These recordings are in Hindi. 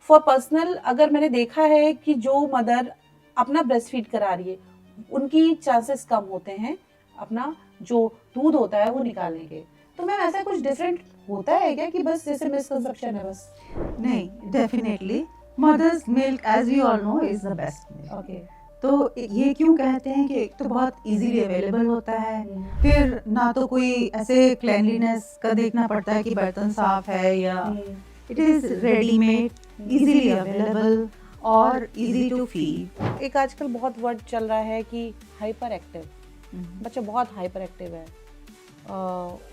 फॉर पर्सनल अगर मैंने देखा है कि जो मदर अपना ब्रेस्ट फीड करा रही है उनकी चांसेस कम होते हैं अपना जो दूध होता है वो निकालने के। तो मैम ऐसा कुछ डिफरेंट होता है क्या कि बस जैसे मिसकंसेप्शन है बस? नहीं, definitely mother's milk as we all know is the best milk. Okay. तो ये क्यों कहते हैं कि एक तो बहुत इजीली अवेलेबल होता है, फिर ना तो कोई ऐसे क्लेanलीनेस का देखना पड़ता है कि बर्तन साफ है, या it is readymade, easily available और इजी टू फीड। एक आजकल बहुत वर्ड चल रहा है कि हाइपर एक्टिव, बच्चा बहुत हाइपर एक्टिव है,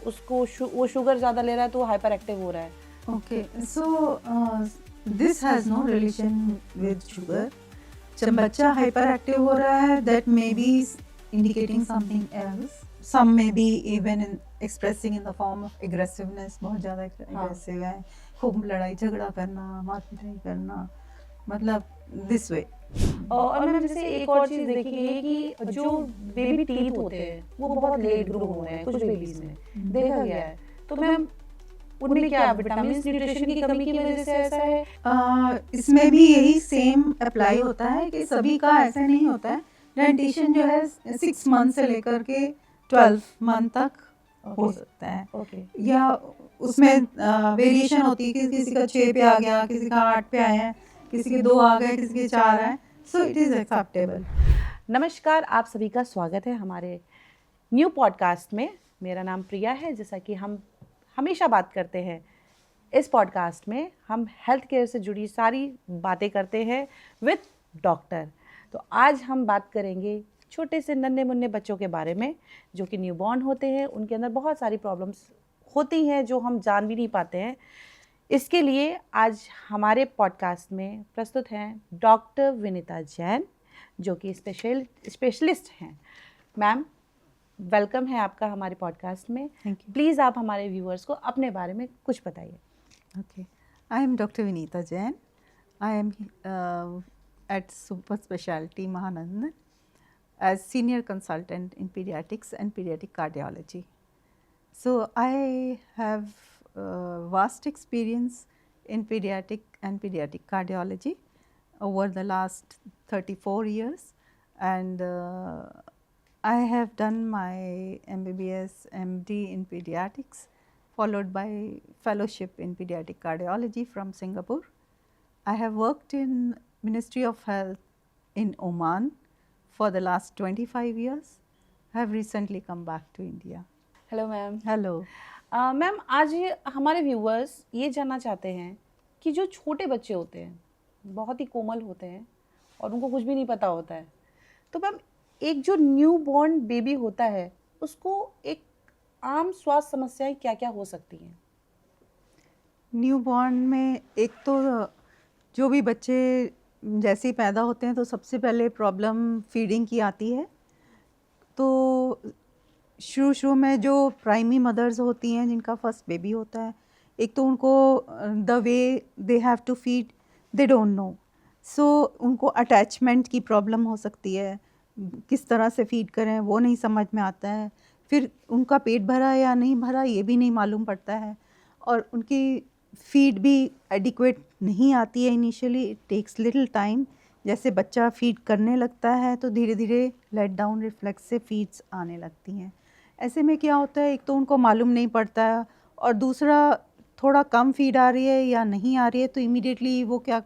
उसको वो शुगर ज़्यादा ले रहा है तो वो हाइपर एक्टिव हो रहा है। Okay, so this has no relation with sugar. जब बच्चा हाइपर एक्टिव हो रहा है, that may be indicating something else. Some may be even in expressing in the form of aggressiveness, बहुत ज़्यादा एग्रेसिव है, खूब लड़ाई झगड़ा करना, मारपीट करना, मतलब दिस वे। और मैम जैसे एक और चीज़ देखी गई है कि जो बेबी टीथ होते हैं वो बहुत लेट ग्रो हो रहे हैं कुछ बेबीज में, देखा गया है। तो मैम उनमें क्या विटामिन न्यूट्रिशन की कमी की वजह से ऐसा है? इसमें भी यही सेम अप्लाई होता है कि सभी का ऐसा नहीं होता है। डेंटिशन जो है 6 मंथ से लेकर के 12 मंथ तक हो सकता है, या उसमें वेरिएशन होती है कि किसी का 6 पे आ गया, किसी का 8 पे आया है, किसी के 2 आ गए, किसी के 4 आए, सो इट इज़ एक्सेप्टेबल। नमस्कार, आप सभी का स्वागत है हमारे न्यू पॉडकास्ट में। मेरा नाम प्रिया है। जैसा कि हम हमेशा बात करते हैं, इस पॉडकास्ट में हम हेल्थ केयर से जुड़ी सारी बातें करते हैं विद डॉक्टर। तो आज हम बात करेंगे छोटे से नन्हे मुन्ने बच्चों के बारे में जो कि न्यूबॉर्न होते हैं। उनके अंदर बहुत सारी प्रॉब्लम्स होती हैं जो हम जान भी नहीं पाते हैं। इसके लिए आज हमारे पॉडकास्ट में प्रस्तुत हैं डॉक्टर विनीता जैन जो कि स्पेशलिस्ट हैं। मैम, वेलकम है आपका हमारे पॉडकास्ट में। Thank you. प्लीज़ आप हमारे व्यूअर्स को अपने बारे में कुछ बताइए। Okay, I am Dr. Vinita Jain. I am at Super Specialty Mahanandan as senior consultant in pediatrics and pediatric cardiology. So I have vast experience in pediatric and pediatric cardiology over the last 34 years, and I have done my MBBS MD in pediatrics, followed by fellowship in pediatric cardiology from Singapore. I have worked in Ministry of Health in Oman for the last 25 years. I have recently come back to India. Hello ma'am. Hello. Ma'am, आज हमारे व्यूअर्स ये जानना चाहते हैं कि जो छोटे बच्चे होते हैं बहुत ही कोमल होते हैं और उनको कुछ भी नहीं पता होता है, तो मैम एक जो न्यू बॉर्न बेबी होता है उसको एक आम स्वास्थ्य समस्याएं क्या क्या हो सकती हैं? न्यूबॉर्न में एक तो जो भी बच्चे जैसे ही पैदा होते हैं तो सबसे पहले प्रॉब्लम फीडिंग की आती है। तो शुरू में जो प्राइमरी मदर्स होती हैं जिनका फर्स्ट बेबी होता है, एक तो उनको the way they have to feed they don't know, so उनको अटैचमेंट की प्रॉब्लम हो सकती है, किस तरह से फीड करें वो नहीं समझ में आता है। फिर उनका पेट भरा है या नहीं भरा ये भी नहीं मालूम पड़ता है, और उनकी फीड भी एडिक्वेट नहीं आती है initially, it takes little time. जैसे बच्चा फीड करने लगता है तो धीरे धीरे लेट डाउन रिफ्लेक्स से फीड्स आने लगती हैं। ऐसे में क्या होता है, एक तो उनको मालूम नहीं पड़ता है, और दूसरा थोड़ा कम फीड आ रही है या नहीं आ रही है तो इमीडिएटली वो क्या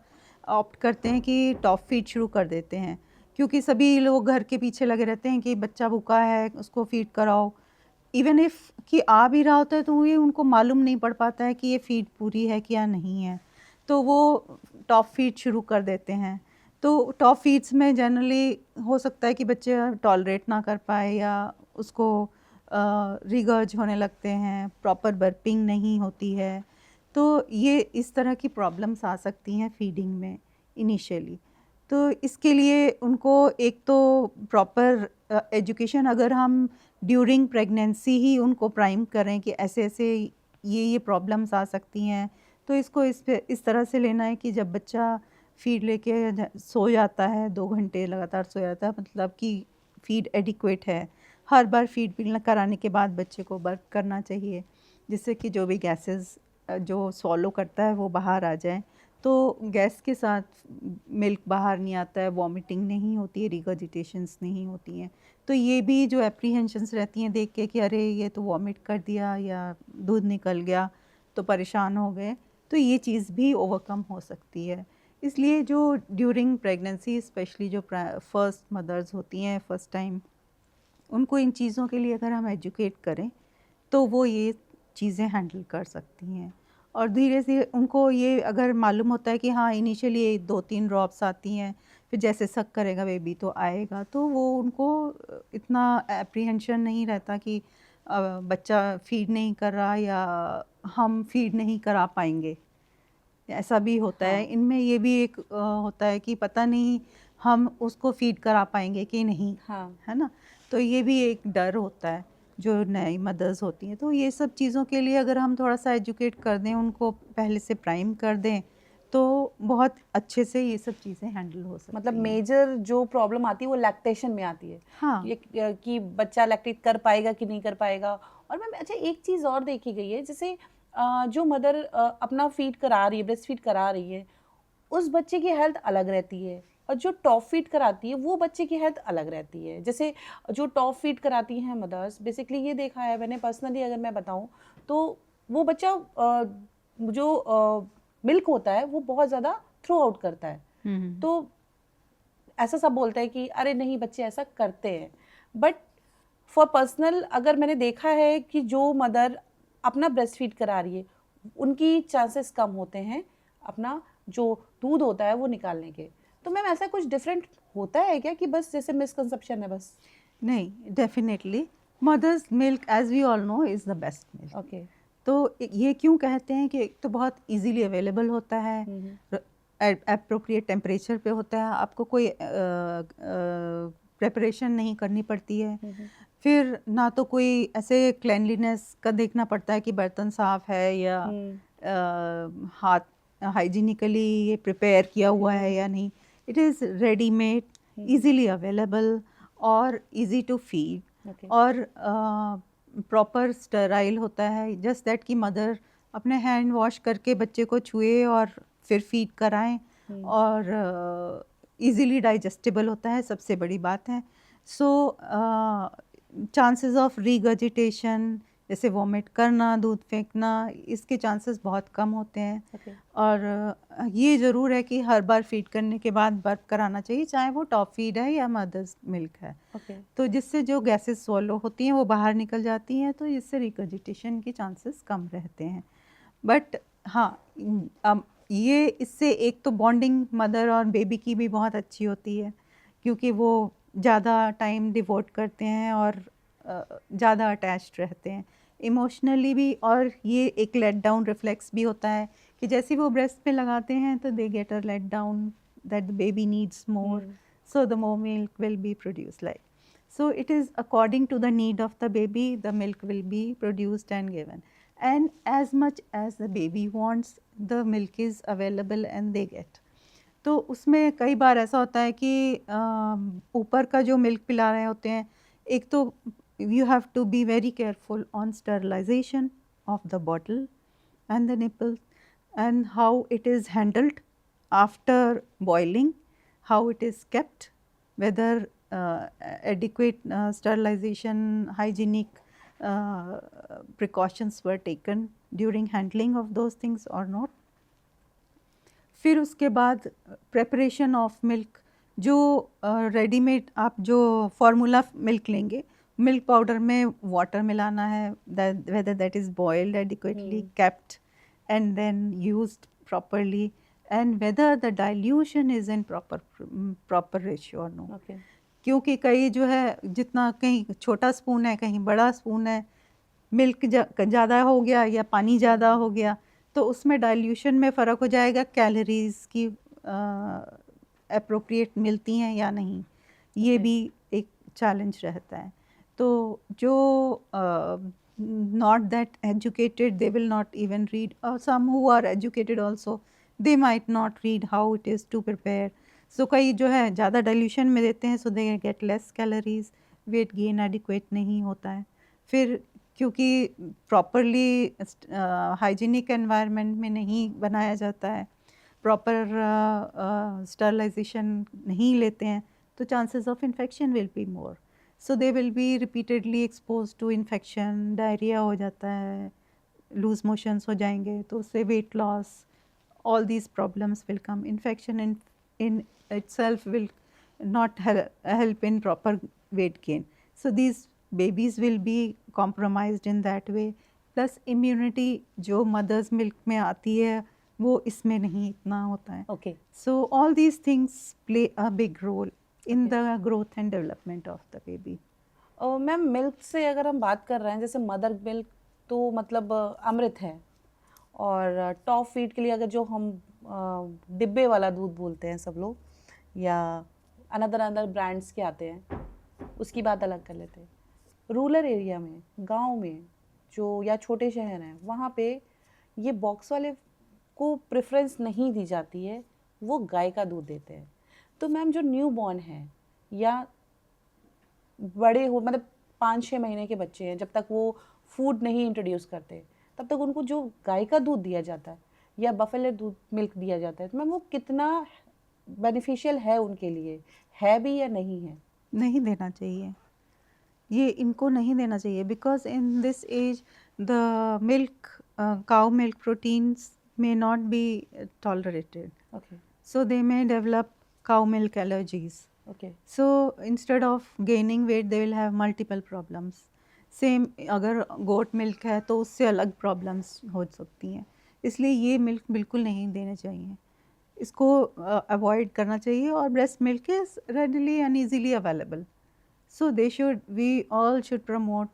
ऑप्ट करते हैं कि टॉप फीड शुरू कर देते हैं, क्योंकि सभी लोग घर के पीछे लगे रहते हैं कि बच्चा भूखा है उसको फीड कराओ। इवन इफ़ कि आ भी रहा होता है तो ये उनको मालूम नहीं पड़ पाता है कि ये फीड पूरी है कि या नहीं है, तो वो टॉप फीड शुरू कर देते हैं। तो टॉप फीड्स में जनरली हो सकता है कि बच्चे टॉलरेट ना कर पाए या उसको रिगर्ज होने लगते हैं, प्रॉपर बर्पिंग नहीं होती है, तो ये इस तरह की प्रॉब्लम्स आ सकती हैं फीडिंग में इनिशियली। तो इसके लिए उनको एक तो प्रॉपर एजुकेशन, अगर हम ड्यूरिंग प्रेगनेंसी ही उनको प्राइम करें कि ऐसे ऐसे ये प्रॉब्लम्स आ सकती हैं, तो इसको इस तरह से लेना है कि जब बच्चा फीड लेके सो जाता है 2 घंटे लगातार सो जाता है, मतलब कि फीड एडिक्वेट है, हर बार फीड कराने के बाद बच्चे को बर्प करना चाहिए, जिससे कि जो भी गैसेस जो स्वॉलो करता है वो बाहर आ जाएं। तो गैस के साथ मिल्क बाहर नहीं आता है, वॉमिटिंग नहीं होती है, रिगर्जिटेशंस नहीं होती हैं। तो ये भी जो एप्रीहेंशंस रहती हैं देख के कि अरे ये तो वॉमिट कर दिया या दूध निकल गया तो परेशान हो गए, तो ये चीज़ भी ओवरकम हो सकती है। इसलिए जो ड्यूरिंग प्रेगनेंसी स्पेशली जो फर्स्ट मदर्स होती हैं फर्स्ट टाइम, उनको इन चीज़ों के लिए अगर हम एजुकेट करें तो वो ये चीज़ें हैंडल कर सकती हैं। और धीरे से उनको ये अगर मालूम होता है कि हाँ इनिशियली 2-3 ड्रॉप्स आती हैं, फिर जैसे सक करेगा बेबी तो आएगा, तो वो उनको इतना एप्रीहेंशन नहीं रहता कि बच्चा फीड नहीं कर रहा या हम फीड नहीं करा पाएंगे। ऐसा भी होता है हाँ। इनमें, ये भी एक होता है कि पता नहीं हम उसको फीड करा पाएंगे कि नहीं, हाँ। है ना। तो ये भी एक डर होता है जो नई मदर्स होती हैं। तो ये सब चीज़ों के लिए अगर हम थोड़ा सा एजुकेट कर दें, उनको पहले से प्राइम कर दें, तो बहुत अच्छे से ये सब चीज़ें हैंडल हो सकती मतलब हैं। मेजर जो प्रॉब्लम आती है वो लैक्टेशन में आती है हाँ। कि बच्चा लैक्टेट कर पाएगा कि नहीं कर पाएगा। और मैम अच्छा एक चीज़ और देखी गई है, जैसे जो मदर अपना फीड करा रही है, ब्रेस्ट फीड करा रही है, उस बच्चे की हेल्थ अलग रहती है, और जो टॉप फीड कराती है वो बच्चे की हेल्थ अलग रहती है। जैसे जो टॉप फीड कराती हैं मदर्स, बेसिकली ये देखा है मैंने पर्सनली, अगर मैं बताऊं तो वो बच्चा जो मिल्क होता है वो बहुत ज़्यादा थ्रू आउट करता है। तो ऐसा सब बोलते हैं कि अरे नहीं बच्चे ऐसा करते हैं, बट फॉर पर्सनल अगर मैंने देखा है कि जो मदर अपना ब्रेस्ट फीड करा रही है उनकी चांसेस कम होते हैं अपना जो दूध होता है वो निकालने के। तो मैम ऐसा कुछ डिफरेंट होता है क्या कि बस जैसे मिसकंसेप्शन है बस? नहीं, definitely mother's milk as we all know is the best milk. Okay. तो ये क्यों कहते हैं कि एक तो बहुत इजीली अवेलेबल होता है, एप्रोप्रिएट टेम्परेचर पे होता है, आपको कोई प्रेपरेशन नहीं करनी पड़ती है। फिर ना तो कोई ऐसे क्लेanलीनेस का देखना पड़ता है कि बर्तन साफ़ है या हाथ हाइजीनिकली ये प्रिपेयर किया हुआ है या नहीं। It is readymade, easily available और इजी टू फीड, ओके। और प्रॉपर स्टेराइल होता है, जस्ट दैट कि मदर अपने हैंड वॉश करके बच्चे को छुए और फिर फीड कराएं, और इजीली डाइजेस्टेबल होता है, सबसे बड़ी बात है। सो चांसेस ऑफ रिगर्जिटेशन, जैसे वॉमिट करना, दूध फेंकना, इसके चांसेस बहुत कम होते हैं। ओके। और ये ज़रूर है कि हर बार फीड करने के बाद बर्प कराना चाहिए, चाहे वो टॉप फीड है या मदर्स मिल्क है। ओके। तो जिससे जो गैसेस सॉलो होती हैं वो बाहर निकल जाती हैं, तो इससे रिगर्जिटेशन के चांसेस कम रहते हैं। बट हाँ, ये इससे एक तो बॉन्डिंग मदर और बेबी की भी बहुत अच्छी होती है, क्योंकि वो ज़्यादा टाइम डिवोट करते हैं और ज़्यादा अटैच्ड रहते हैं इमोशनली भी। और ये एक लेट डाउन रिफ्लेक्स भी होता है कि जैसे वो ब्रेस्ट पे लगाते हैं तो they get a let down that the baby needs more, so the more milk will be produced. Like, so it is according to the need of the baby, the milk will be produced and given, and as much as the baby wants, the milk is available and they get. तो उसमें कई बार ऐसा होता है कि ऊपर का जो मिल्क पिला रहे होते हैं, एक तो you have to be very careful on sterilization of the bottle and the nipple, and how it is handled after boiling, how it is kept, whether adequate sterilization, hygienic precautions were taken during handling of those things or not. फिर उसके बाद प्रेपरेशन ऑफ मिल्क, जो रेडीमेड आप जो फार्मूला मिल्क लेंगे, मिल्क पाउडर में वाटर मिलाना है, whether that is boiled adequately, kept and then used properly, and whether the dilution is in proper ratio or no. Okay. क्योंकि कई जो है जितना कहीं छोटा स्पून है कहीं बड़ा स्पून है, मिल्क ज़्यादा हो गया या पानी ज़्यादा हो गया, तो उसमें डाइल्यूशन में फ़र्क हो जाएगा, कैलोरीज की अप्रोप्रिएट मिलती हैं या नहीं, ये Okay. भी एक चैलेंज रहता है। तो जो not that educated, they will not even read, or some who are educated also, they might not read how it is to prepare. So कई जो है ज़्यादा डाइल्यूशन में देते हैं, so they get less calories, weight gain adequate नहीं होता है। फिर क्योंकि प्रॉपरली हाइजीनिक एनवायरनमेंट में नहीं बनाया जाता है, प्रॉपर स्टरलाइजेशन नहीं लेते हैं तो chances of infection will be more, so they will be repeatedly expose to infection, diarrhoea हो जाता है, लूज मोशंस हो जाएंगे तो उससे weight loss, all these problems will come. Infection in itself will not help in proper weight gain. So these babies will be compromised in that way. Plus immunity जो mother's milk में आती है वो इसमें नहीं इतना होता है. Okay. So all these things play a big role in Okay. the growth and development of the baby. Ma'am milk से अगर हम बात कर रहे हैं, जैसे मदर मिल्क तो मतलब अमृत है, और टॉप फीड के लिए अगर जो हम डिब्बे वाला दूध बोलते हैं सब लोग, या अनदर ब्रांड्स के आते हैं, उसकी बात अलग कर लेते हैं. रूरल एरिया में, गांव में जो या छोटे शहर हैं, वहाँ पे ये बॉक्स वाले को प्रेफरेंस नहीं दी जाती है, वो गाय का दूध देते हैं. तो मैम जो न्यू बॉर्न है या बड़े हो, मतलब 5-6 महीने के बच्चे हैं, जब तक वो फूड नहीं इंट्रोड्यूस करते तब तक उनको जो गाय का दूध दिया जाता है या बफेलो दूध मिल्क दिया जाता है, तो मैम वो कितना बेनिफिशियल है उनके लिए, है भी या नहीं है? नहीं देना चाहिए, ये इनको नहीं देना चाहिए, because in this age the milk, cow milk proteins may not be tolerated, Okay. so they may develop cow milk allergies. Okay. So instead of gaining weight they will have multiple problems. Same अगर goat milk है तो उससे अलग problems हो सकती हैं, इसलिए ये milk बिल्कुल नहीं देने चाहिए, इसको avoid करना चाहिए. और breast milk is readily and easily available, so we all should promote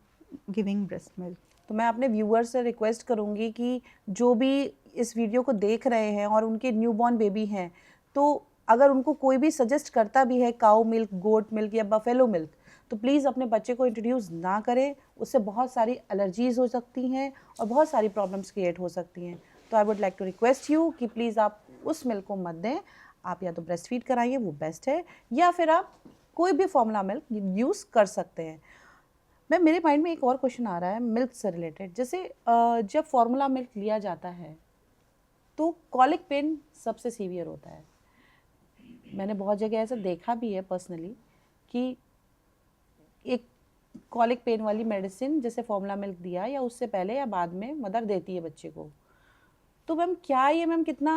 giving breast milk. तो मैं अपने व्यूअर्स से रिक्वेस्ट करूँगी कि जो भी इस वीडियो को देख रहे हैं और उनके न्यूबॉर्न बेबी हैं, तो अगर उनको कोई भी सजेस्ट करता भी है काऊ मिल्क, गोट मिल्क या बफेलो मिल्क, तो प्लीज़ अपने बच्चे को इंट्रोड्यूस ना करें, उससे बहुत सारी एलर्जीज़ हो सकती हैं और बहुत सारी प्रॉब्लम्स क्रिएट हो सकती हैं. तो I would like to request you कि प्लीज़ आप उस मिल्क को मत दें, आप या तो ब्रेस्ट फीड कराइए, वो बेस्ट है, या फिर आप कोई भी फॉर्मूला मिल्क यूज़ कर सकते हैं. मैं मेरे माइंड में एक और क्वेश्चन आ रहा है मिल्क से रिलेटेड. जैसे जब फार्मूला मिल्क लिया जाता है तो कॉलिक पेन सबसे सीवियर होता है. मैंने बहुत जगह ऐसा देखा भी है पर्सनली कि एक कॉलिक पेन वाली मेडिसिन जैसे फार्मूला मिल्क दिया या उससे पहले या बाद में मदर देती है बच्चे को. तो मैम क्या ये मैम कितना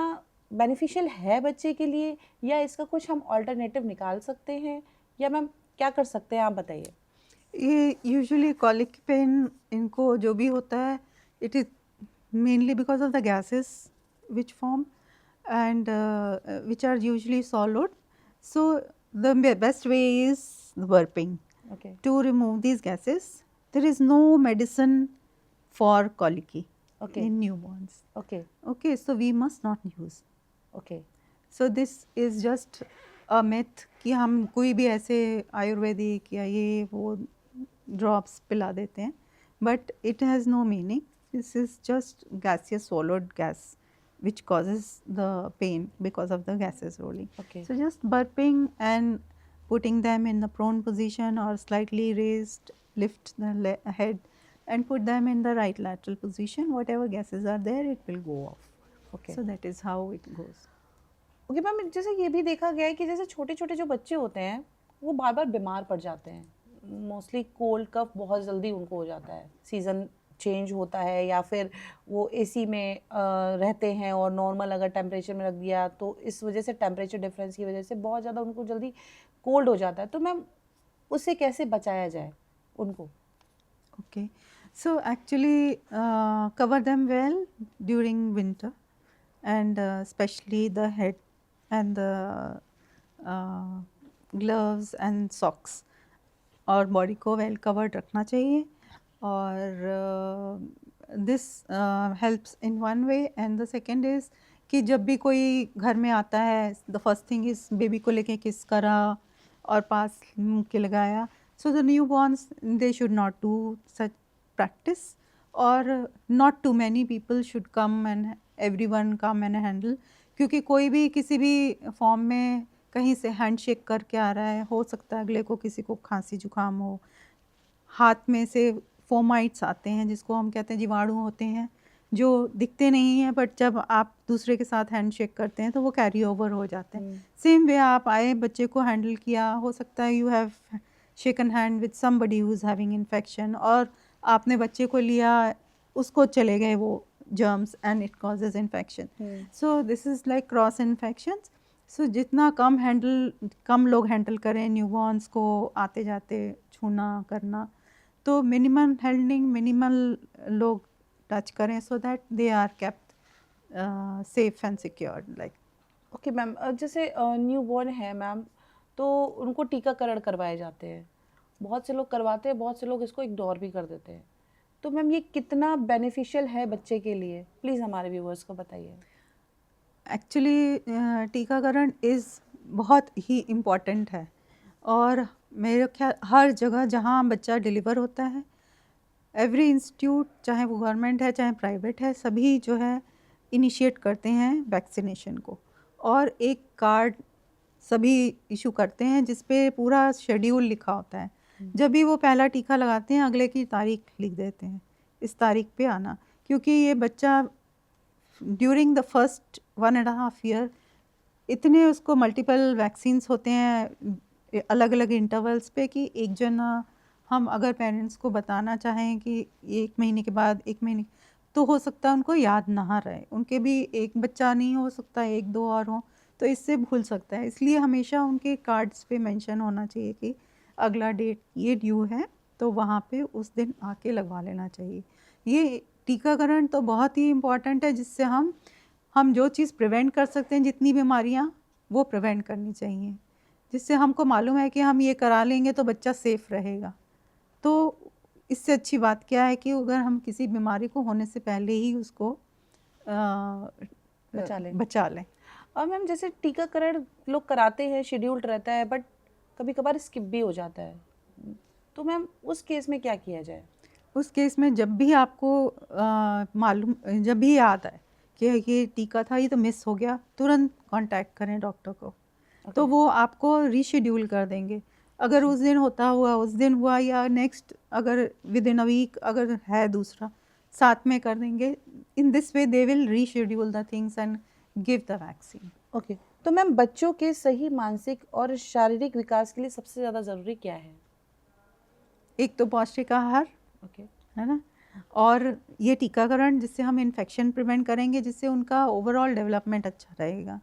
बेनिफिशियल है बच्चे के लिए, या इसका कुछ हम ऑल्टरनेटिव निकाल सकते हैं, या मैम क्या कर सकते हैं, आप बताइए. ये यूजुअली कॉलिक पेन इनको जो भी होता है, it is mainly because of the gases which form and which are usually swallowed. So the best way is burping. Okay. To remove these gases. There is no medicine for colicky. Okay. In newborns. Okay. Okay, so we must not use. Okay. So this is just a myth कि हम कोई भी ऐसे आयुर्वेदिक या ये वो ड्रॉप्स पिला देते हैं, but it has no meaning. This is just gaseous swallowed gas which causes the pain because of the gases rolling. Okay. So just burping and putting them in the prone position or slightly raised, lift the head and put them in the right lateral position. Whatever gases are there, it will go off. Okay. So that is how it goes. Okay ma'am, जैसे ये भी देखा गया है कि जैसे छोटे छोटे जो बच्चे होते हैं वो बार बार बीमार पड़ जाते हैं. मोस्टली कोल्ड कफ बहुत जल्दी उनको हो जाता है, सीज़न चेंज होता है या फिर वो एसी में रहते हैं और नॉर्मल अगर टेम्परेचर में रख दिया तो इस वजह से टेम्परेचर डिफरेंस की वजह से बहुत ज़्यादा उनको जल्दी कोल्ड हो जाता है. तो मैम उससे कैसे बचाया जाए उनको? Okay, so actually cover them well during winter and especially the head and the gloves and socks और बॉडी को वेल कवर्ड रखना चाहिए. और this helps in one way and the second is कि जब भी कोई घर में आता है, the first thing is baby को लेके किस करा और पास मुँह के लगाया. So the new borns they should not do such practice, और not too many people should come and everyone come and handle, क्योंकि कोई भी किसी भी फॉर्म में कहीं से हैंडशेक करके आ रहा है, हो सकता है अगले को किसी को खांसी जुकाम हो, हाथ में से फोमाइट्स आते हैं जिसको हम कहते हैं जीवाणु होते हैं, जो दिखते नहीं हैं, बट जब आप दूसरे के साथ हैंड शेक करते हैं तो वो कैरी ओवर हो जाते हैं। सेम वे आप आए, बच्चे को हैंडल किया, हो सकता है you have shaken hand with somebody who is having infection, और आपने बच्चे को लिया, उसको चले गए वो germs and it causes infection. So this is like cross infections. So जितना कम लोग हैंडल करें न्यूबॉर्न्स को आते जाते छूना करना, तो मिनिमल हैंडलिंग, मिनिमल लोग टच करें, so that they are kept safe and secured. like okay ma'am, जैसे न्यू बॉर्न है मैम, तो उनको टीकाकरण करवाए जाते हैं, बहुत से लोग करवाते हैं, बहुत से लोग इसको इग्नोर भी कर देते हैं, तो मैम ये कितना बेनिफिशियल है बच्चे के लिए, प्लीज़ हमारे व्यूअर्स को बताइए। एक्चुअली टीकाकरण इज़ बहुत ही इम्पॉर्टेंट है, और मेरे ख्याल हर जगह जहाँ बच्चा डिलीवर होता है, एवरी इंस्टीट्यूट, चाहे वो गवर्नमेंट है चाहे प्राइवेट है, सभी जो है इनिशिएट करते हैं वैक्सीनेशन को, और एक कार्ड सभी इशू करते हैं जिस पे पूरा शेड्यूल लिखा होता है। जब भी वो पहला टीका लगाते हैं, अगले की तारीख लिख देते हैं, इस तारीख पे आना, क्योंकि ये बच्चा ड्यूरिंग द फर्स्ट 1.5 ईयर इतने उसको मल्टीपल वैक्सीन्स होते हैं अलग अलग इंटरवल्स पे, कि एक जना हम अगर पेरेंट्स को बताना चाहें कि 1 महीने के बाद 1 महीने, तो हो सकता है उनको याद ना रहे, उनके भी एक बच्चा नहीं हो सकता, 1-2 और हों, तो इससे भूल सकता है। इसलिए हमेशा उनके कार्ड्स पे मेंशन होना चाहिए कि अगला डेट ये ड्यू है, तो वहाँ पे उस दिन आके लगवा लेना चाहिए। ये टीकाकरण तो बहुत ही इम्पॉर्टेंट है, जिससे हम जो चीज़ प्रिवेंट कर सकते हैं, जितनी बीमारियाँ, वो प्रिवेंट करनी चाहिए, जिससे हमको मालूम है कि हम ये करा लेंगे तो बच्चा सेफ़ रहेगा। तो इससे अच्छी बात क्या है कि अगर हम किसी बीमारी को होने से पहले ही उसको बचा लें। और मैम जैसे टीकाकरण लोग कराते हैं, शेड्यूल्ड रहता है, बट कभी कभार स्किप भी हो जाता है, तो मैम उस केस में क्या किया जाए? उस केस में जब भी आपको जब भी याद आए कि ये टीका था, ये तो मिस हो गया, तुरंत कांटेक्ट करें डॉक्टर को। तो वो आपको रीशेड्यूल कर देंगे। अगर उस दिन होता हुआ उस दिन हुआ, या नेक्स्ट अगर विद इन अ वीक अगर है दूसरा, साथ में कर देंगे। In this way they will reschedule the things and give the vaccine. Okay, तो मैम बच्चों के सही मानसिक और शारीरिक विकास के लिए सबसे ज़्यादा ज़रूरी क्या है? एक तो पौष्टिक आहार, ओके, है ना, और ये टीकाकरण जिससे हम इन्फेक्शन प्रिवेंट करेंगे, जिससे उनका ओवरऑल डेवलपमेंट अच्छा रहेगा।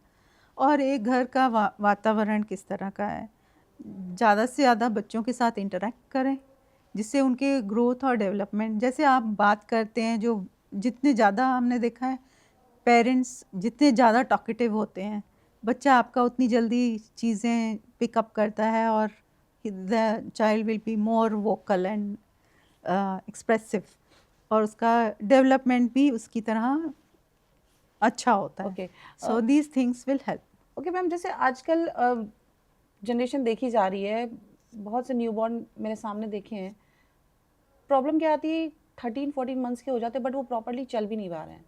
और एक घर का वातावरण किस तरह का है, ज़्यादा से ज़्यादा बच्चों के साथ इंटरेक्ट करें, जिससे उनके ग्रोथ और डेवलपमेंट, जैसे आप बात करते हैं, जो जितने ज़्यादा हमने देखा है पेरेंट्स जितने ज़्यादा टॉकेटिव होते हैं, बच्चा आपका उतनी जल्दी चीज़ें पिकअप करता है, और the child will be more vocal and expressive, और उसका डेवलपमेंट भी उसकी तरह अच्छा होता है। Okay, so these things will help. Okay ma'am, जैसे आजकल जनरेशन देखी जा रही है, बहुत से न्यूबॉर्न मेरे सामने देखे हैं, प्रॉब्लम क्या आती है, 13-14 मंथ्स के हो जाते हैं बट वो प्रॉपरली चल भी नहीं पा रहे हैं,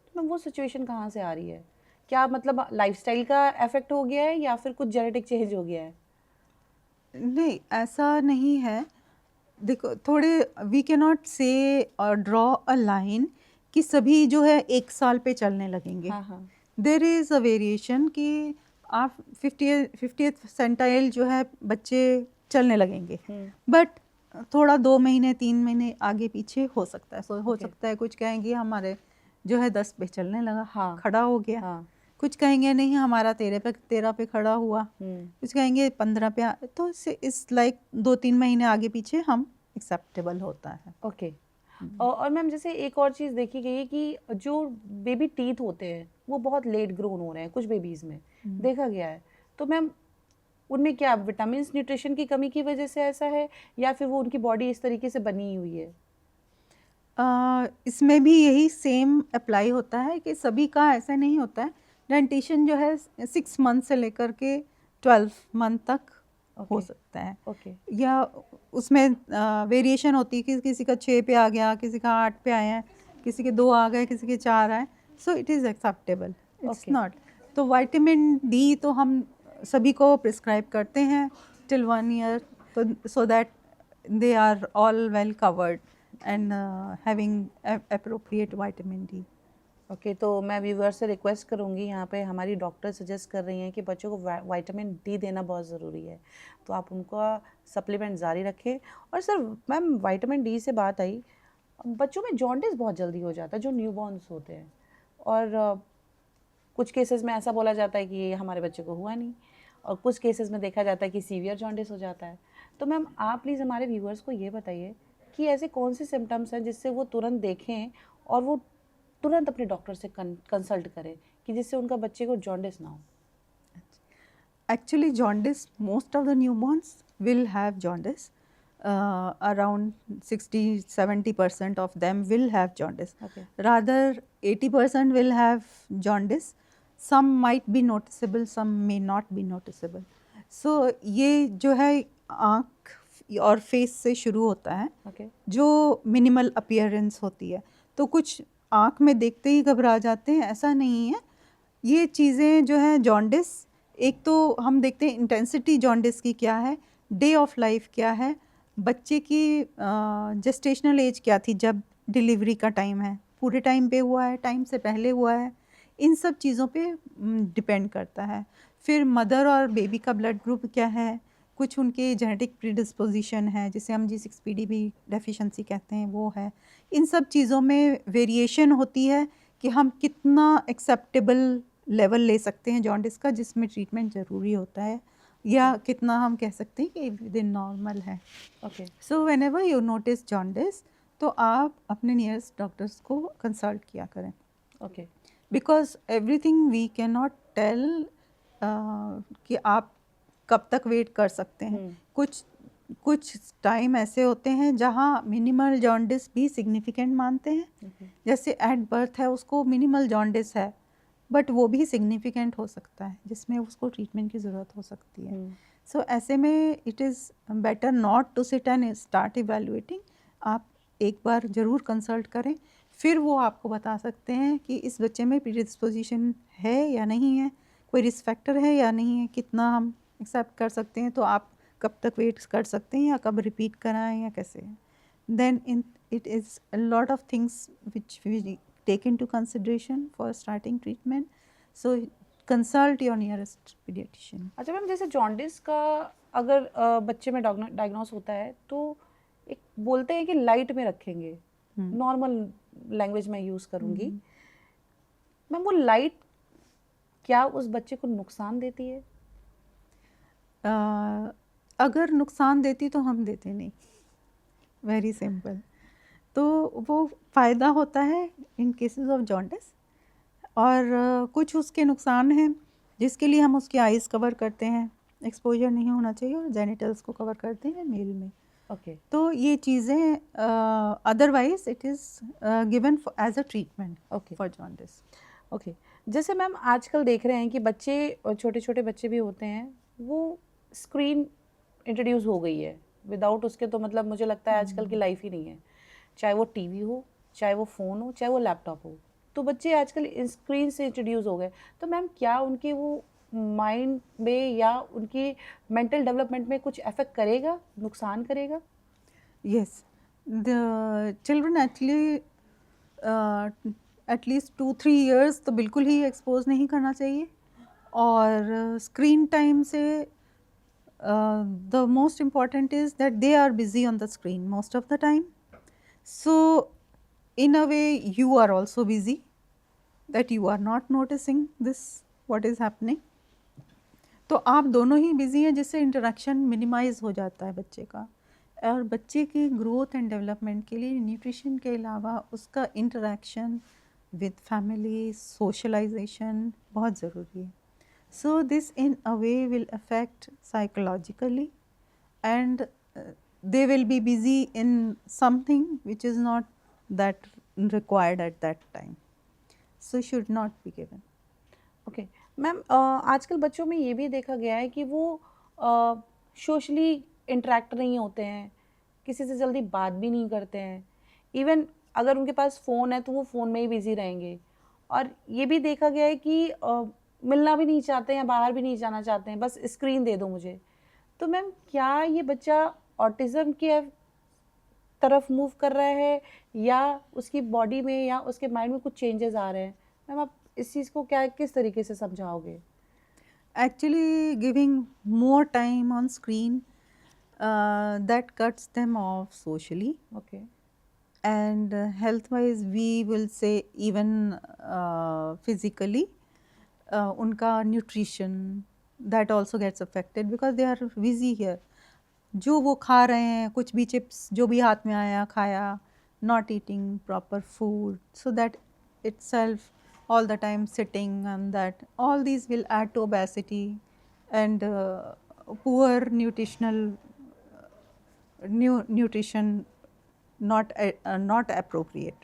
तो मैम वो सिचुएशन कहाँ से आ रही है? क्या मतलब लाइफस्टाइल का इफेक्ट हो गया है या फिर कुछ जेनेटिक चेंज हो गया है? नहीं, ऐसा नहीं है। देखो, थोड़े वी कैन नॉट से और ड्रॉ अ लाइन कि सभी जो है 1 साल पे चलने लगेंगे। हाँ, देयर इज़ अ वेरिएशन कि आप 50th सेंटाइल जो है बच्चे चलने लगेंगे, बट थोड़ा 2 महीने 3 महीने आगे पीछे हो सकता है। हो सकता है कुछ कहेंगे हमारे जो है 10 पे चलने लगा, हाँ, खड़ा हो गया। हाँ, कुछ कहेंगे नहीं हमारा 13 पे खड़ा हुआ, कुछ कहेंगे 15 पे तो इस लाइक 2-3 महीने आगे पीछे हम एक्सेप्टेबल होता है। ओके। और मैम जैसे एक और चीज़ देखी गई है कि जो बेबी टीथ होते हैं वो बहुत लेट ग्रोन हो रहे हैं कुछ बेबीज़ में, देखा गया है, तो मैम उनमें क्या विटामिन न्यूट्रिशन की कमी की वजह से ऐसा है या फिर वो उनकी बॉडी इस तरीके से बनी हुई है? इसमें भी यही सेम अप्लाई होता है कि सभी का ऐसा नहीं होता है। डेंटिशन जो है 6 मंथ से लेकर के 12 मंथ तक हो सकता है। या उसमें वेरिएशन होती है कि किसी का 6 पे आ गया, किसी का 8 पे आया है, किसी के 2 आ गए, किसी के 4 आए, so it is acceptable, it's not. तो विटामिन डी तो हम सभी को प्रिस्क्राइब करते हैं टिल 1 ईयर, तो so that they are all well covered and having appropriate vitamin D. Okay तो मैं व्यूअर से रिक्वेस्ट करूँगी, यहाँ पे हमारी डॉक्टर सजेस्ट कर रही हैं कि बच्चों को विटामिन डी देना बहुत ज़रूरी है, तो आप उनका सप्लीमेंट जारी रखें। और सर मैम विटामिन डी से बात आई, बच्चों में जॉन्डिस बहुत जल्दी हो जाता है जो न्यूबॉर्न्स होते हैं, और कुछ केसेस में ऐसा बोला जाता है कि ये हमारे बच्चे को हुआ नहीं, और कुछ केसेस में देखा जाता है कि सीवियर जॉन्डिस हो जाता है। तो मैम आप प्लीज़ हमारे व्यूअर्स को ये बताइए कि ऐसे कौन से सिम्टम्स हैं जिससे वो तुरंत देखें और वो तुरंत अपने डॉक्टर से कंसल्ट करें कि जिससे उनका बच्चे को जॉन्डिस ना हो। Actually, jaundice, most of the newborns will have jaundice. Around 60-70% of them will have jaundice. Okay. Rather, 80% will have jaundice. Some might be noticeable, some may not be noticeable. So, ये जो है आँख और फेस से शुरू होता है, Okay. जो मिनिमल अपीयरेंस होती है। तो कुछ आँख में देखते ही घबरा जाते हैं, ऐसा नहीं है। ये चीज़ें जो है जॉन्डिस, एक तो हम देखते हैं इंटेंसिटी जॉन्डिस की क्या है, डे ऑफ लाइफ क्या है, बच्चे की जेस्टेशनल एज क्या थी जब डिलीवरी का टाइम है, पूरे टाइम पे हुआ है, टाइम से पहले हुआ है, इन सब चीज़ों पे डिपेंड करता है। फिर मदर और बेबी का ब्लड ग्रुप क्या है, कुछ उनके जेनेटिक प्रीडिस्पोजिशन है जिसे हम G6PD भी डेफिशिएंसी कहते हैं, वो है। इन सब चीज़ों में वेरिएशन होती है कि हम कितना एक्सेप्टेबल लेवल ले सकते हैं जॉन्डिस का जिसमें ट्रीटमेंट ज़रूरी होता है, या कितना हम कह सकते हैं कि विद इन नॉर्मल है। Okay. So whenever you notice jaundice, तो आप अपने नियरेस्ट डॉक्टर्स को कंसल्ट किया करें, okay. Because everything we can not tell कि आप कब तक वेट कर सकते हैं। कुछ टाइम ऐसे होते हैं जहाँ मिनिमल जॉन्डिस भी सिग्निफिकेंट मानते हैं, जैसे एट बर्थ है उसको मिनिमल जॉन्डिस है, बट वो भी सिग्निफिकेंट हो सकता है जिसमें उसको ट्रीटमेंट की ज़रूरत हो सकती है। सो ऐसे में it is better not to sit and start evaluating. आप एक बार ज़रूर कंसल्ट करें, फिर वो आपको बता सकते हैं कि इस बच्चे में प्रीडिस्पोजिशन है या नहीं है, कोई रिस्क फैक्टर है या नहीं है, कितना हम एक्सेप्ट कर सकते हैं, तो आप कब तक वेट कर सकते हैं या कब रिपीट कराएं या कैसे। Then in it is a lot of things which we take into consideration for starting treatment. So consult your nearest paediatrician. अच्छा मैम, जैसे जॉन्डिस का अगर बच्चे में डायग्नोस होता है तो एक बोलते हैं कि लाइट में रखेंगे, नॉर्मल लैंग्वेज में यूज़ करूँगी मैम, वो लाइट क्या उस बच्चे को नुकसान देती है? अगर नुकसान देती तो हम देते नहीं, वेरी सिंपल। तो वो फ़ायदा होता है इन केसेस ऑफ जॉन्डिस, और कुछ उसके नुकसान हैं जिसके लिए हम उसकी आइज़ कवर करते हैं, एक्सपोजर नहीं होना चाहिए, और जेनिटल्स को कवर करते हैं मेल में। ओके। तो ये चीज़ें otherwise it is given as a treatment okay. For jaundice. Okay. जैसे मैम आजकल देख रहे हैं कि बच्चे, छोटे छोटे बच्चे भी होते हैं, वो स्क्रीन इंट्रोड्यूस हो गई है, विदाउट उसके तो मतलब मुझे लगता है आजकल की लाइफ ही नहीं है, चाहे वो टीवी हो, चाहे वो फ़ोन हो, चाहे वो लैपटॉप हो, तो बच्चे आजकल स्क्रीन से इंट्रोड्यूस हो गए। तो मैम क्या उनके वो माइंड में या उनकी मेंटल डेवलपमेंट में कुछ अफेक्ट करेगा, नुकसान करेगा? Yes, the children actually at least 2-3 years तो बिल्कुल ही एक्सपोज नहीं करना चाहिए, और स्क्रीन टाइम से the most important is that they are busy on the screen most of the time. So in a way you are also busy, that you are not noticing this what is happening. तो आप दोनों ही बिजी हैं, जिससे इंटरेक्शन मिनिमाइज हो जाता है बच्चे का। और बच्चे की ग्रोथ एंड डेवलपमेंट के लिए न्यूट्रिशन के अलावा उसका इंटरेक्शन विद फैमिली, सोशलाइजेशन बहुत ज़रूरी है। So this in a way will affect psychologically, and they will be busy in something which is not that required at that time, so should not be given. Okay ma'am, आजकल बच्चों में ये भी देखा गया है कि वो सोशली इंटरेक्ट नहीं होते हैं, किसी से जल्दी बात भी नहीं करते हैं, इवन अगर उनके पास फ़ोन है तो वो फ़ोन में ही बिज़ी रहेंगे, और ये भी देखा गया है कि मिलना भी नहीं चाहते हैं, बाहर भी नहीं जाना चाहते हैं, बस स्क्रीन दे दो मुझे। तो मैम क्या ये बच्चा ऑटिज़म के तरफ मूव कर रहा है या उसकी बॉडी में या उसके माइंड में कुछ चेंजेस आ रहे हैं? मैम आप इस चीज़ को क्या किस तरीके से समझाओगे? Actually, giving more time on screen that cuts them off socially, okay and health wise we will say even physically, unka nutrition that also gets affected because they are busy here. जो वो खा रहे हैं कुछ भी चिप्स जो भी हाथ में आया खाया, not eating proper food, so that itself all the time sitting on that, all these will add to obesity and poor nutrition, not appropriate.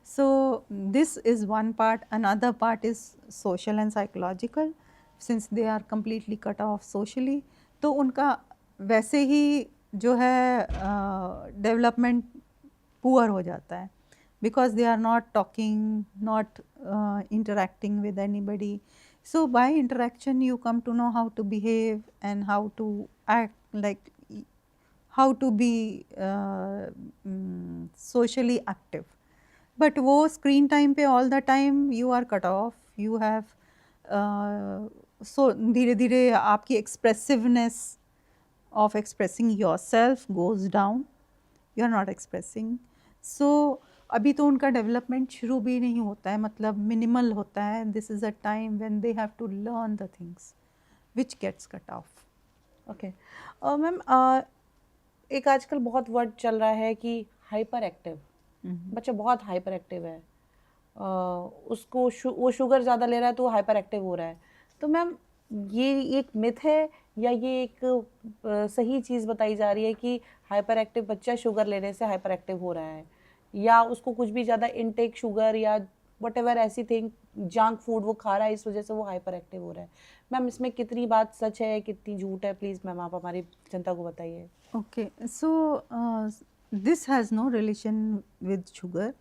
So this is one part. Another part is social and psychological. Since they are completely cut off socially, तो उनका वैसे ही जो है डेवलपमेंट पुअर हो जाता है because they are not talking, not interacting with anybody. So by interaction you come to know how to behave and how to act, like how to be socially active. But वो screen time पे all the time you are cut off, you have so धीरे धीरे आपकी expressiveness of expressing yourself goes down, you are not expressing. So अभी तो उनका डेवलपमेंट शुरू भी नहीं होता है, मतलब मिनिमल होता है. This is a time when they have to learn the things which gets cut off. Okay ma'am एक आजकल बहुत वर्ड चल रहा है कि हाइपर एक्टिव, बच्चा बहुत हाइपर एक्टिव है, उसको वो शुगर ज़्यादा ले रहा है तो वो हाइपर एक्टिव हो रहा है. तो मैम ये एक मिथ है या ये एक सही चीज़ बताई जा रही है कि हाइपर एक्टिव बच्चा शुगर लेने से हाइपर एक्टिव हो रहा है, या उसको कुछ भी ज़्यादा इनटेक शुगर या वटेवर ऐसी थिंग जंक फूड वो खा रहा है इस वजह से वो हाइपर एक्टिव हो रहा है? मैम इसमें कितनी बात सच है कितनी झूठ है, प्लीज़ मैम आप हमारी जनता को बताइए. Okay, so this has no relation with sugar.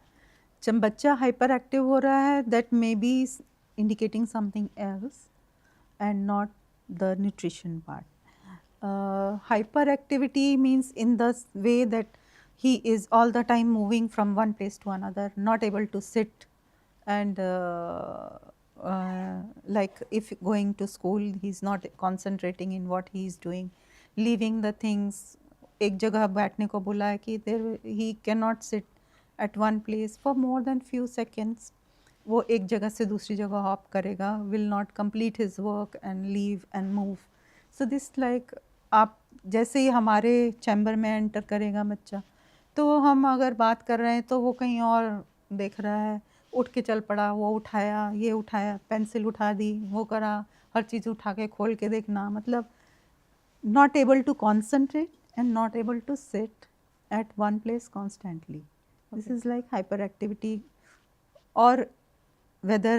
जब बच्चा हाइपर एक्टिव हो रहा है that may be indicating something else and not the nutrition part. Hyperactivity means in the way that he is all the time moving from one place to another, not able to sit, and like if going to school he's not concentrating in what he is doing, leaving the things. एक जगह बैठने को बोला है कि he cannot sit at one place for more than few seconds. वो एक जगह से दूसरी जगह हॉप करेगा, will not complete his work and leave and move. So this like आप जैसे ही हमारे चैम्बर में एंटर करेगा बच्चा, तो हम अगर बात कर रहे हैं तो वो कहीं और देख रहा है, उठ के चल पड़ा, वो उठाया, ये उठाया, पेंसिल उठा दी, वो करा, हर चीज़ उठा के खोल के देखना, मतलब not able to concentrate and not able to sit at one place constantly. This is like hyper activity. और whether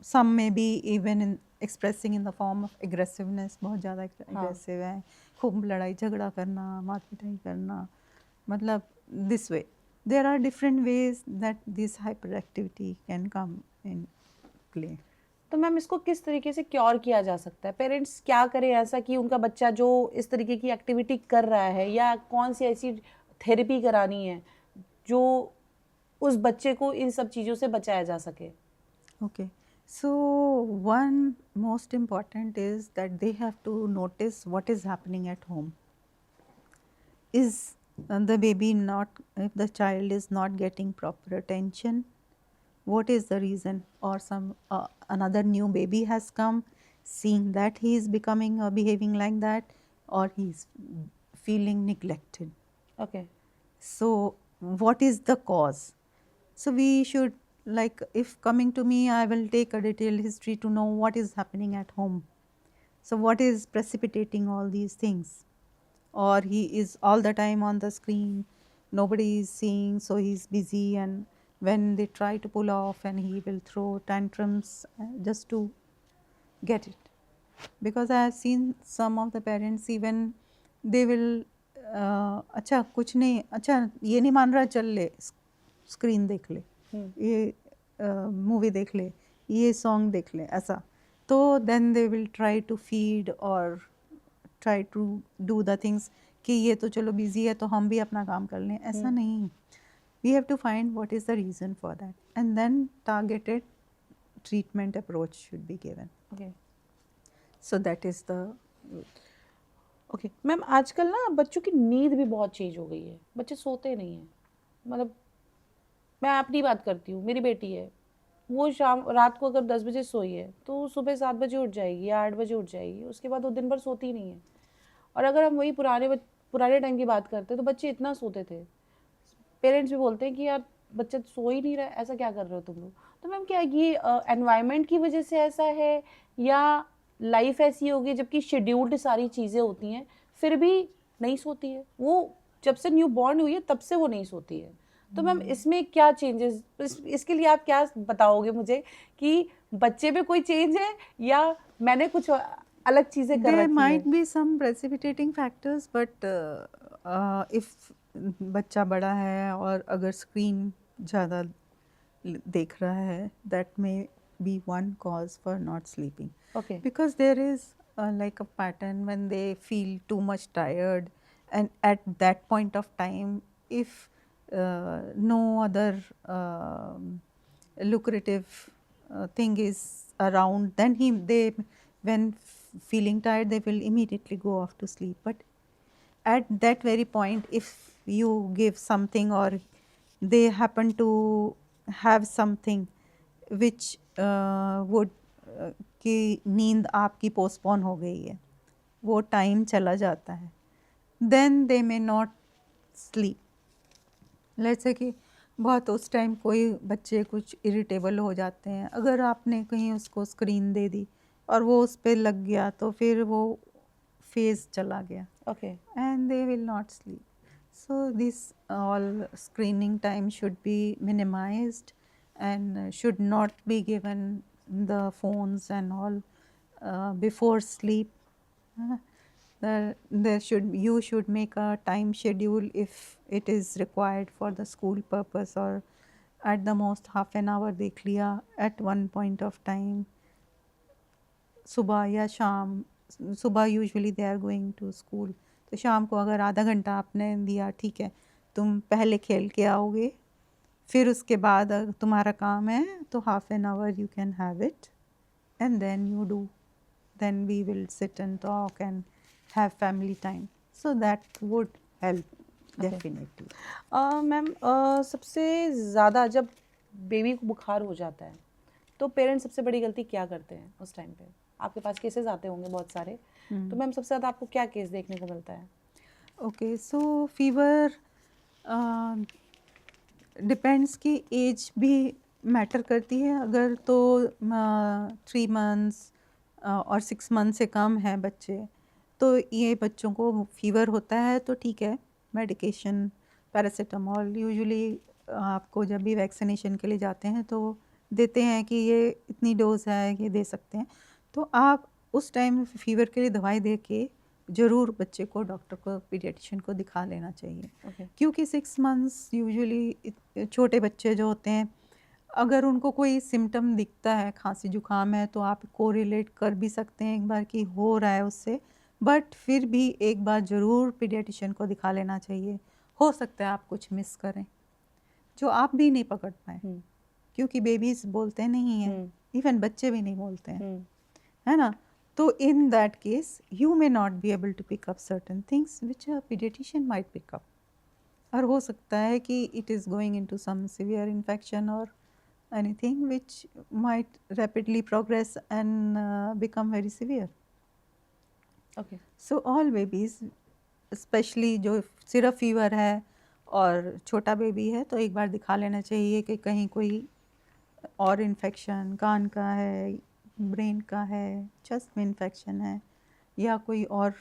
some may be even in expressing in the form of aggressiveness, बहुत ज़्यादा aggressive है, खूब लड़ाई झगड़ा करना, मार पिटाई करना, मतलब this way. There are different ways that this hyperactivity can come in play. तो मैम इसको किस तरीके से क्योर किया जा सकता है? पेरेंट्स क्या करें ऐसा कि उनका बच्चा जो इस तरीके की एक्टिविटी कर रहा है, या कौन सी ऐसी थेरेपी करानी है जो उस बच्चे को इन सब चीज़ों से बचाया जा सके? Okay, so one most important is that they have to notice what is happening at home. Is the baby not, if the child is not getting proper attention, what is the reason? Or some another new baby has come, seeing that he is becoming or behaving like that, or he is feeling neglected. Okay. So what is the cause? So we should, like if coming to me, I will take a detailed history to know what is happening at home. So what is precipitating all these things? Or he is all the time on the screen, nobody is seeing, so he's busy, and when they try to pull off, and he will throw tantrums just to get it. Because I have seen some of the parents, even they will अच्छा कुछ नहीं, अच्छा ये नहीं मान रहा, चल ले स्क्रीन देख ले, ये मूवी देख ले, ये सॉन्ग देख ले, ऐसा. तो then they will try to feed और try to do the things कि ये तो चलो बिजी है तो हम भी अपना काम कर लें, ऐसा नहीं. We have to find what is the reason for that, and then targeted treatment approach should be given. Okay So that is the okay ma'am, आजकल ना बच्चों की नींद भी बहुत चेंज हो गई है, बच्चे सोते नहीं हैं. मतलब मैं अपनी बात करती हूँ, मेरी बेटी है, वो शाम रात को अगर 10 बजे सोई है तो सुबह 7 बजे उठ जाएगी या 8 बजे उठ जाएगी, उसके बाद वो दिन भर सोती ही नहीं है. और अगर हम वही पुराने टाइम की बात करते हैं तो बच्चे इतना सोते थे. पेरेंट्स भी बोलते हैं कि यार बच्चा तो सो ही नहीं रहा है, ऐसा क्या कर रहे हो तुम लोग. तो मैम क्या ये एनवायरनमेंट की वजह से ऐसा है, या लाइफ ऐसी होगी जबकि शेड्यूल्ड सारी चीज़ें होती हैं फिर भी नहीं सोती है वो, जब से न्यू बॉर्न हुई है तब से वो नहीं सोती है. तो मैम इसमें क्या चेंजेस, इसके लिए आप क्या बताओगे मुझे कि बच्चे में कोई चेंज है या मैंने कुछ अलग चीज़ें कर there रखी might हैं. be some precipitating factors, but if बच्चा बड़ा है और अगर स्क्रीन ज़्यादा देख रहा है, that may be one cause for not sleeping. Okay Because there is like a pattern when they feel too much tired, and at that point of time, if no other lucrative thing is around, then they when feeling tired they will immediately go off to sleep. But at that very point, if you give something or they happen to have something which would कि नींद आपकी पोस्टपोन हो गई है, वो टाइम चला जाता है, then they may not sleep. Let's say कि बहुत उस टाइम कोई बच्चे कुछ इरिटेबल हो जाते हैं, अगर आपने कहीं उसको स्क्रीन दे दी और वो उस पर लग गया तो फिर वो फेज चला गया, okay and they will not sleep. So this all screening time should be minimized and should not be given the phones and all before sleep. You should make a time schedule if it is required for the school purpose, or at the most half an hour देख लिया at one point of time, सुबह या शाम. सुबह usually they are going to school, तो शाम को अगर आधा घंटा आपने दिया, ठीक है, तुम पहले खेल के आओगे, फिर उसके बाद अगर तुम्हारा काम है तो half an hour you can have it, and then you do, then we will sit and talk and have family time. So that would help definitely. Ma'am सबसे ज़्यादा जब बेबी को बुखार हो जाता है तो पेरेंट्स सबसे बड़ी गलती क्या करते हैं उस टाइम पे? आपके पास केसेस आते होंगे बहुत सारे, तो मैम सबसे ज़्यादा आपको क्या केस देखने को मिलता है? ओके, सो फीवर डिपेंड्स कि एज भी मैटर करती है. अगर तो 3 मंथ्स और 6 मंथ से कम है बच्चे, तो ये बच्चों को फीवर होता है तो ठीक है, मेडिकेशन पैरासीटामोल यूजुअली आपको जब भी वैक्सीनेशन के लिए जाते हैं तो देते हैं कि ये इतनी डोज है, ये दे सकते हैं. तो आप उस टाइम फीवर के लिए दवाई दे के ज़रूर बच्चे को डॉक्टर को, पीडियाट्रिशियन को दिखा लेना चाहिए. ओके क्योंकि 6 मंथ्स यूजुअली छोटे बच्चे जो होते हैं, अगर उनको कोई सिम्टम दिखता है, खांसी जुकाम है, तो आप कोरिलेट कर भी सकते हैं एक बार कि हो रहा है उससे, बट फिर भी एक बार ज़रूर पीडियाट्रिशियन को दिखा लेना चाहिए. हो सकता है आप कुछ मिस करें जो आप भी नहीं पकड़ पाए, क्योंकि बेबीज बोलते नहीं हैं, इवन बच्चे भी नहीं बोलते हैं, है ना. तो in that case you may not be able to pick up certain things which a paediatrician might pick up, और हो सकता है कि it is going into some severe infection और anything which might rapidly progress and become very severe. Okay So all babies, especially जो सिर्फ फीवर है और छोटा बेबी है, तो एक बार दिखा लेना चाहिए कि कहीं कोई और इन्फेक्शन कान का है, ब्रेन का है, चेस्ट में इन्फेक्शन है, या कोई और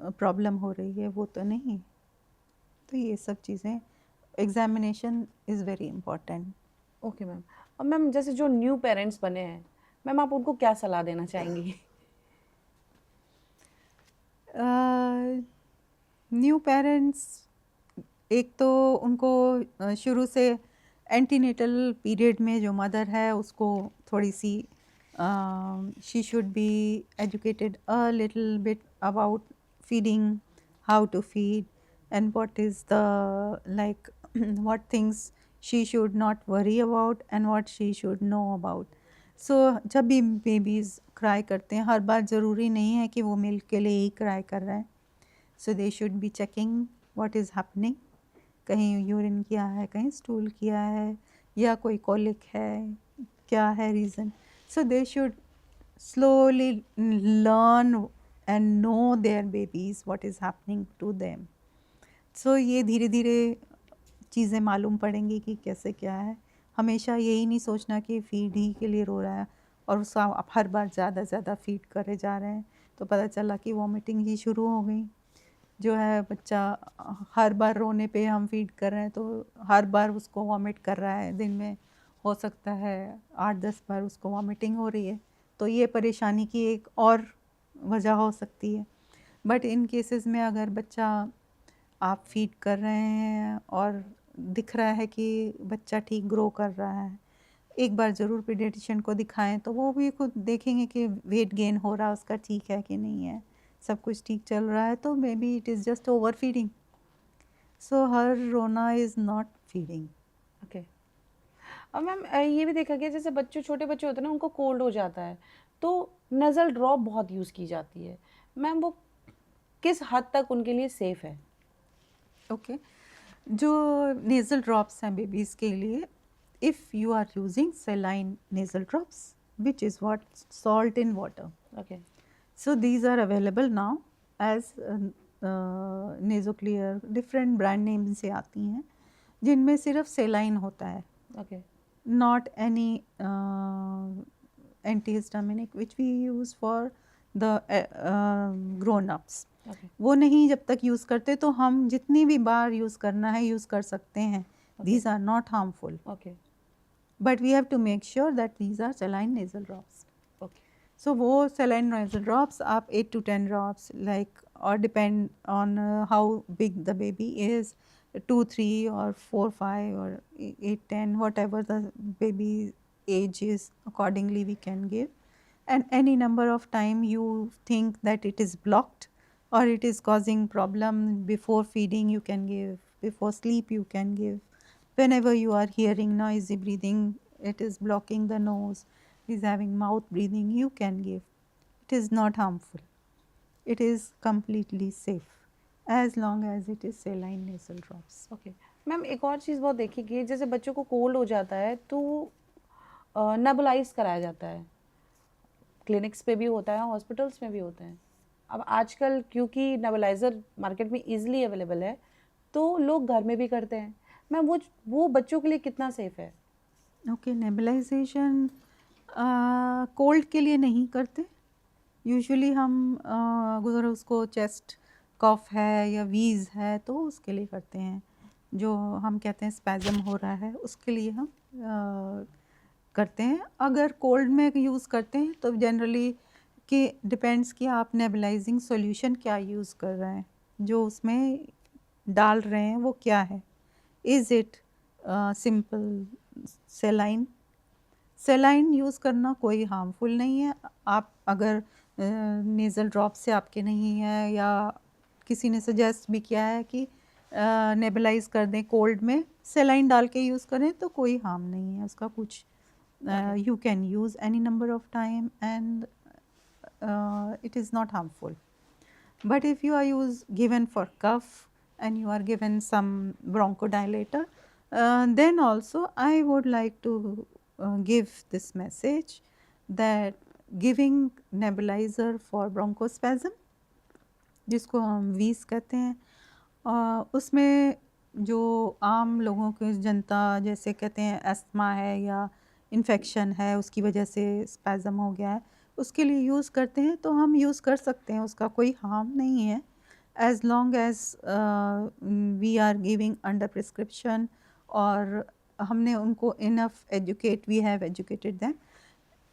प्रॉब्लम हो रही है, वो तो नहीं. तो ये सब चीज़ें, examination is very important. Okay ma'am. और मैम जैसे जो न्यू पेरेंट्स बने हैं, मैम आप उनको क्या सलाह देना चाहेंगी? न्यू पेरेंट्स, एक तो उनको शुरू से एंटीनेटल पीरियड में जो मदर है उसको थोड़ी सी she should be educated a little bit about feeding, how to feed and what is the like what things she should not worry about and what she should know about. So जब भी बेबीज़ क्राई करते हैं, हर बार ज़रूरी नहीं है कि वो मिल्क के लिए ही क्राई कर रहे हैं. So they should be checking what is happening. कहीं यूरिन किया है, कहीं स्टूल किया है, या कोई कोलिक है, क्या है reason. So they should slowly learn and know their babies what is happening to them. So ये धीरे धीरे चीज़ें मालूम पड़ेंगी कि कैसे क्या है. हमेशा यही नहीं सोचना कि फीड ही के लिए रो रहा है और उसका आप हर बार ज़्यादा ज़्यादा फीड करे जा रहे हैं तो पता चला कि वॉमिटिंग ही शुरू हो गई. जो है बच्चा हर बार रोने पे हम फीड कर रहे हैं तो हर बार उसको वॉमिट कर रहा है. दिन में हो सकता है 8-10 बार उसको वॉमिटिंग हो रही है. तो ये परेशानी की एक और वजह हो सकती है. बट इन केसेस में अगर बच्चा आप फीड कर रहे हैं और दिख रहा है कि बच्चा ठीक ग्रो कर रहा है, एक बार ज़रूर पीडियाट्रिशियन को दिखाएं तो वो भी खुद देखेंगे कि वेट गेन हो रहा है उसका ठीक है कि नहीं है, सब कुछ ठीक चल रहा है. तो maybe it is just overfeeding. So हर रोना इज़ नॉट फीडिंग. ओके. और मैम ये भी देखा गया जैसे बच्चे छोटे बच्चे होते हैं ना उनको कोल्ड हो जाता है तो नज़ल ड्रॉप बहुत यूज़ की जाती है. मैम वो किस हद तक उनके लिए सेफ़ है? ओके. जो नेज़ल ड्रॉप्स हैं बेबीज़ के लिए, if you are using saline nasal drops which is what salt in water. Okay. So these are available now as Nasoclear. Different brand name से आती हैं जिनमें सिर्फ सेलाइन होता है, ओके. not any antihistaminic which we use for the grown ups. Okay. वो नहीं जब तक यूज़ करते तो हम जितनी भी बार यूज़ करना है यूज़ कर सकते हैं. These are not harmful, okay. but we have to make sure that these are saline nasal drops. Okay. So वो saline nasal drops आप 8 to 10 drops like or depend on how big the baby is, 2 3 or 4 5 or 8 10 whatever the baby age is, accordingly we can give. And any number of time you think that it is blocked or it is causing problem, before feeding you can give, before sleep you can give, whenever you are hearing noisy breathing, it is blocking the nose, is having mouth breathing, you can give. It is not harmful. It is completely safe as long as it is saline nasal drops. Okay. Ma'am एक और चीज़ बहुत देखी गई है जैसे बच्चों को कोल्ड हो जाता है तो नेबुलाइज कराया जाता है. क्लिनिक्स पे भी होता है, हॉस्पिटल्स में भी होता है. अब आजकल क्योंकि नेबुलाइज़र मार्केट में ईजिली अवेलेबल है तो लोग घर में भी करते हैं. मैम वो बच्चों के लिए कितना सेफ़ है? ओके. नेबुलाइजेशन कोल्ड के लिए नहीं करते. यूजुअली हम अगर उसको चेस्ट कफ है या वीज़ है तो उसके लिए करते हैं. जो हम कहते हैं स्पैज़म हो रहा है उसके लिए हम करते हैं. अगर कोल्ड में यूज़ करते हैं तो जनरली कि डिपेंड्स कि आप नेबुलाइजिंग सॉल्यूशन क्या यूज़ कर रहे हैं, जो उसमें डाल रहे हैं वो क्या है. Is it simple सेलाइन. सेलाइन यूज़ करना कोई हार्मफुल नहीं है. आप अगर नेज़ल ड्रॉप से आपके नहीं है या किसी ने सजेस्ट भी किया है कि नेबुलाइज कर दें कोल्ड में, सेलाइन डाल के यूज़ करें तो कोई हार्म नहीं है उसका कुछ. You can use any number of time and it is not harmful. But if you are given for cough and you are given some bronchodilator, then also I would like to give this message that giving nebulizer for bronchospasm, जिसको हम वीज़ कहते हैं, उसमें जो आम लोगों के जनता जैसे कहते हैं अस्थमा है या इन्फेक्शन है उसकी वजह से स्पैज़म हो गया है, उसके लिए यूज़ करते हैं तो हम यूज़ कर सकते हैं, उसका कोई हार्म नहीं है as long as we are giving under prescription और हमने उनको enough educate, we have educated them.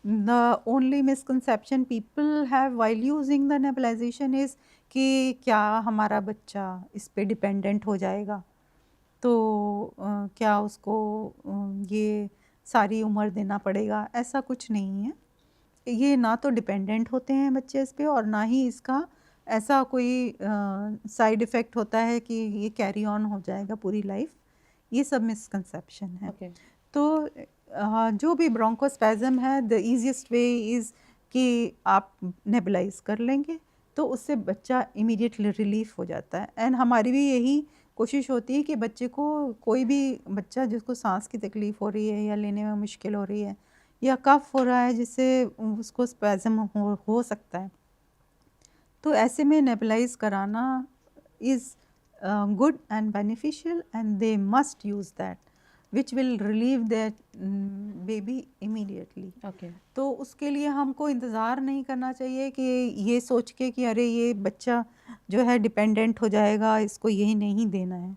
The only misconception people have while using the nebulization is कि क्या हमारा बच्चा इस पे डिपेंडेंट हो जाएगा, तो क्या उसको ये सारी उम्र देना पड़ेगा. ऐसा कुछ नहीं है. ये ना तो डिपेंडेंट होते हैं बच्चे इस पे और ना ही इसका ऐसा कोई साइड इफ़ेक्ट होता है कि ये कैरी ऑन हो जाएगा पूरी लाइफ, ये सब मिसकंसेप्शन है। ओके तो जो भी ब्रोंकोस्पैज़म है, द ईज़ीएस्ट वे इज़ कि आप नेबुलाइज़ कर लेंगे तो उससे बच्चा इमीडिएटली रिलीफ हो जाता है। एंड हमारी भी यही कोशिश होती है कि बच्चे को, कोई भी बच्चा जिसको सांस की तकलीफ़ हो रही है या लेने में मुश्किल हो रही है या कफ हो रहा है जिससे उसको स्पैज़म हो सकता है, तो ऐसे में नेबुलाइज कराना is good and beneficial and they must use that which will relive that baby immediately. Okay तो उसके लिए हमको इंतज़ार नहीं करना चाहिए कि ये सोच के कि अरे ये बच्चा जो है डिपेंडेंट हो जाएगा, इसको यही नहीं देना है।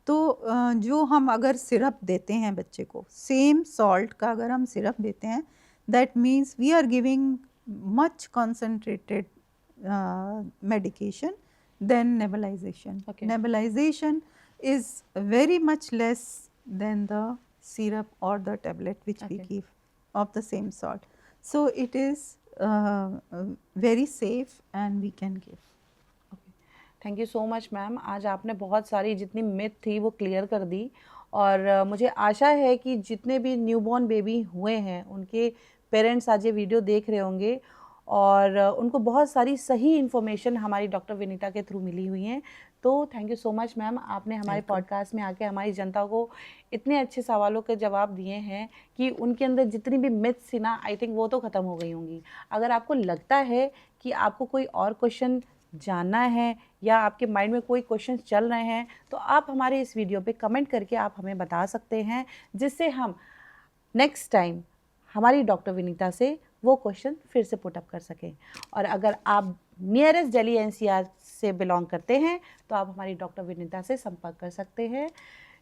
तो जो हम अगर सिरप देते हैं बच्चे को, सेम सॉल्ट का अगर हम सिरप देते हैं, that means we are giving much concentrated medication than nebulization. Okay. Nebulization is very much less than the syrup or the tablet which we Okay. give of the same salt. So it is very safe and we can give. Thank you so much ma'am. आज आपने बहुत सारी जितनी मिथ थी वो क्लियर कर दी, और मुझे आशा है कि जितने भी न्यूबॉर्न बेबी हुए हैं उनके पेरेंट्स आज ये वीडियो देख रहे होंगे और उनको बहुत सारी सही इन्फॉर्मेशन हमारी डॉक्टर विनीता के थ्रू मिली हुई हैं। तो thank you so much ma'am, आपने हमारे पॉडकास्ट में आके हमारी जनता को इतने अच्छे सवालों के जवाब दिए हैं कि उनके अंदर जितनी भी मिथ्स थी ना, आई थिंक वो तो ख़त्म हो गई होंगी। अगर आपको लगता है कि आपको कोई और क्वेश्चन जानना है या आपके माइंड में कोई क्वेश्चन चल रहे हैं, तो आप हमारे इस वीडियो पे कमेंट करके आप हमें बता सकते हैं, जिससे हम नेक्स्ट टाइम हमारी डॉक्टर विनीता से वो क्वेश्चन फिर से पुट अप कर सकें। और अगर आप नियरेस्ट दिल्ली एनसीआर से बिलोंग करते हैं तो आप हमारी डॉक्टर विनीता से संपर्क कर सकते हैं।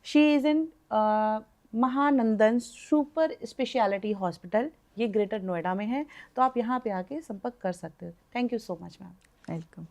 She is in Mahanandan super speciality hospital, ये ग्रेटर नोएडा में है, तो आप यहाँ पे आके संपर्क कर सकते हो। Thank you so much ma'am. Welcome.